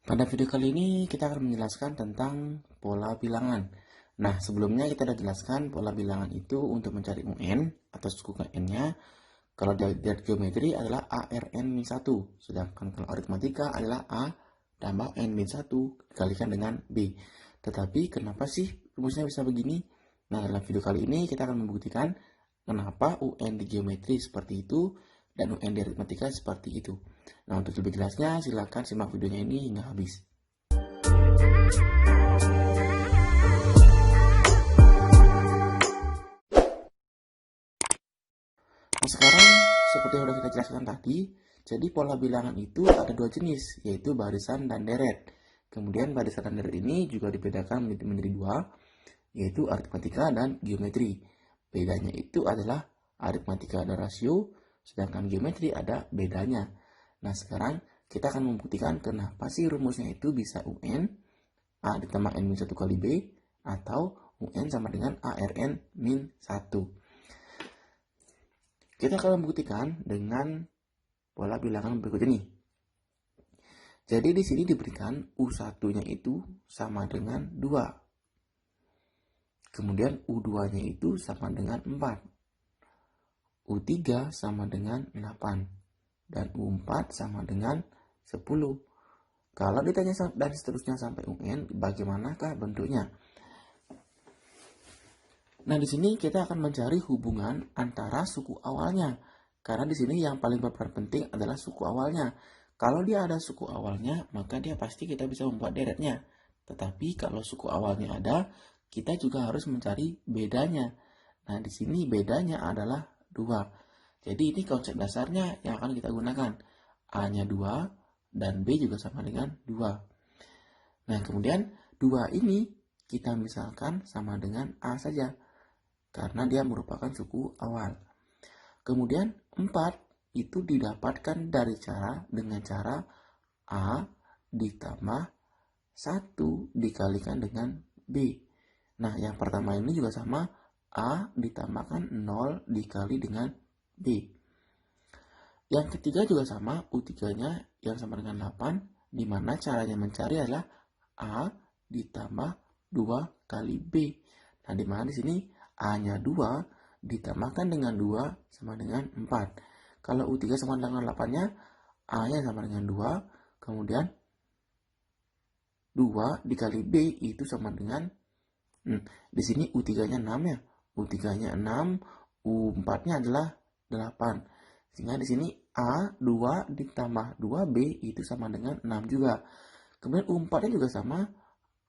Pada video kali ini kita akan menjelaskan tentang pola bilangan. Nah, sebelumnya kita sudah jelaskan pola bilangan itu untuk mencari UN atau suku ke N-nya. Kalau dari geometri adalah ARN-1, sedangkan kalau aritmatika adalah A tambah N-1 dikalikan dengan B. Tetapi kenapa sih rumusnya bisa begini? Nah, dalam video kali ini kita akan membuktikan kenapa UN di geometri seperti itu dan UN di aritmatika seperti itu. Nah, untuk lebih jelasnya silakan simak videonya ini hingga habis. Nah, sekarang seperti yang sudah kita jelaskan tadi, jadi pola bilangan itu ada dua jenis, yaitu barisan dan deret. Kemudian barisan dan deret ini juga dibedakan menjadi dua, yaitu aritmatika dan geometri. Bedanya itu adalah aritmatika ada rasio, sedangkan geometri ada bedanya. Nah, sekarang kita akan membuktikan kenapa sih rumusnya itu bisa UN, A ditambah N-1 kali B, atau UN sama dengan ARN-1. Kita akan membuktikan dengan pola bilangan berikut ini. Jadi di sini diberikan U1-nya itu sama dengan 2. Kemudian U2-nya itu sama dengan 4. U3 sama dengan 8. Dan U4 sama dengan 10. Kalau ditanya dan seterusnya sampai UN, bagaimanakah bentuknya? Nah, di sini kita akan mencari hubungan antara suku awalnya. Karena di sini yang paling berperan penting adalah suku awalnya. Kalau dia ada suku awalnya, maka dia pasti kita bisa membuat deretnya. Tetapi kalau suku awalnya ada, kita juga harus mencari bedanya. Nah, di sini bedanya adalah 2. Jadi ini konsep dasarnya yang akan kita gunakan. A-nya 2 dan B juga sama dengan 2. Nah, kemudian 2 ini kita misalkan sama dengan A saja, karena dia merupakan suku awal. Kemudian 4 itu didapatkan dengan cara A ditambah 1 dikalikan dengan B. Nah, yang pertama ini juga sama, A ditambahkan 0 dikali dengan B. Yang ketiga juga sama, U3-nya yang sama dengan 8, di mana caranya mencari adalah A ditambah 2 kali B. Nah, di mana di sini A-nya 2 ditambahkan dengan 2 sama dengan 4. Kalau U3 sama dengan 8-nya, A-nya sama dengan 2, kemudian 2 dikali B itu sama dengan, di sini U3-nya 6 ya. U3-nya 6, U4-nya adalah 8. Sehingga di sini A2 ditambah 2B itu sama dengan 6 juga. Kemudian U4-nya juga sama,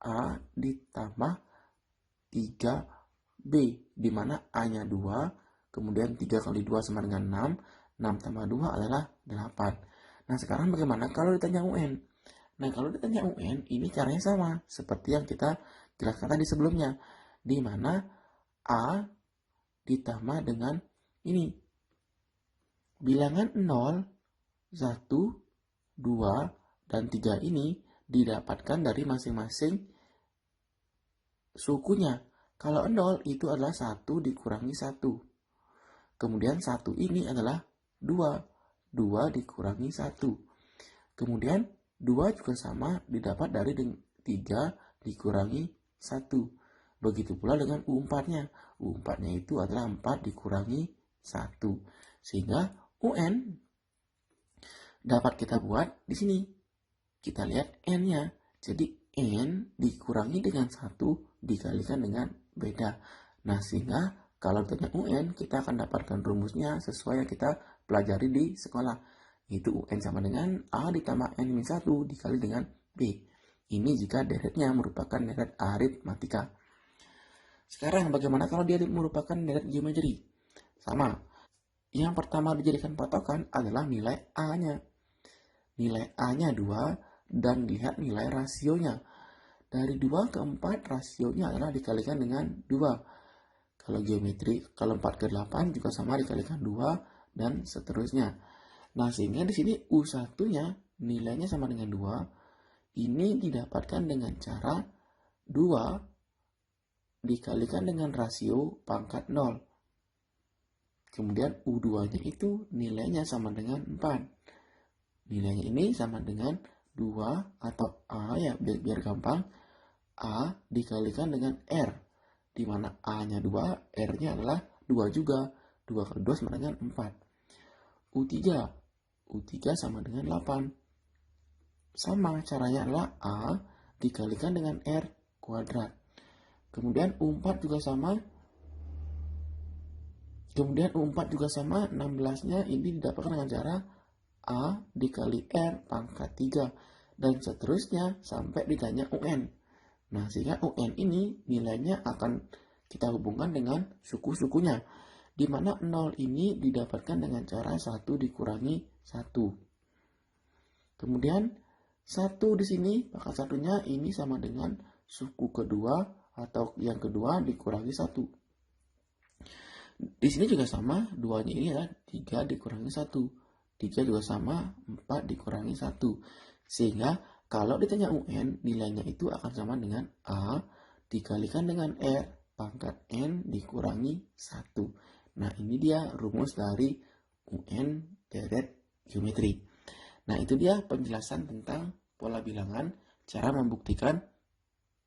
A ditambah 3B, di mana A-nya 2, kemudian 3 kali 2 sama dengan 6, 6 tambah 2 adalah 8. Nah, sekarang bagaimana kalau ditanya UN? Nah, kalau ditanya UN, ini caranya sama, seperti yang kita jelaskan tadi sebelumnya, di mana A ditambah dengan ini. Bilangan 0, 1, 2, dan 3 ini didapatkan dari masing-masing sukunya. Kalau 0 itu adalah 1 dikurangi 1. Kemudian 1 ini adalah 2. 2 dikurangi 1. Kemudian 2 juga sama didapat dari 3 dikurangi 1. Begitu pula dengan U4-nya. U4-nya itu adalah 4 dikurangi 1. Sehingga UN dapat kita buat di sini. Kita lihat N-nya. Jadi N dikurangi dengan 1 dikalikan dengan beda. Nah, sehingga kalau ditanya UN, kita akan dapatkan rumusnya sesuai yang kita pelajari di sekolah. Yaitu UN sama dengan A ditambah N-1 dikali dengan B. Ini jika deretnya merupakan deret aritmatika. Sekarang bagaimana kalau dia merupakan deret geometri? Sama. Yang pertama dijadikan patokan adalah nilai A-nya. Nilai A-nya 2 dan lihat nilai rasionya. Dari 2 ke 4 rasionya adalah dikalikan dengan 2. Kalau geometri, kalau 4 ke 8 juga sama dikalikan 2 dan seterusnya. Nah, sehingga di sini U1-nya nilainya sama dengan 2. Ini didapatkan dengan cara 2 dikalikan dengan rasio pangkat 0. Kemudian U2-nya itu nilainya sama dengan 4. Nilainya ini sama dengan 2 atau A ya, biar gampang, A dikalikan dengan R, di mana A-nya 2, R-nya adalah 2 juga. 2 kali 2 sama dengan 4. U3 sama dengan 8. Sama caranya adalah A dikalikan dengan R kuadrat. Kemudian U4 juga sama. 16-nya ini didapatkan dengan cara A dikali R pangkat 3. Dan seterusnya sampai ditanya UN. Nah, sehingga UN ini nilainya akan kita hubungkan dengan suku-sukunya. Di mana 0 ini didapatkan dengan cara 1 dikurangi 1. Kemudian 1 di sini, maka satunya ini sama dengan suku kedua atau yang kedua dikurangi 1. Di sini juga sama, 2-nya ini adalah 3 dikurangi 1. 3 juga sama, 4 dikurangi 1. Sehingga kalau ditanya UN, nilainya itu akan sama dengan A dikalikan dengan R pangkat N dikurangi 1. Nah, ini dia rumus dari UN deret geometri. Nah, itu dia penjelasan tentang pola bilangan, cara membuktikan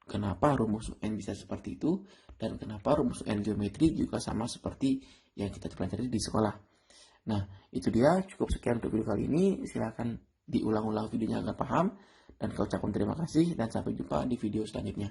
kenapa rumus UN bisa seperti itu, dan kenapa rumus UN geometri juga sama seperti yang kita pelajari di sekolah. Nah, itu dia, cukup sekian untuk video kali ini. Silahkan diulang-ulang videonya agar paham. Dan kau ucapkan terima kasih, dan sampai jumpa di video selanjutnya.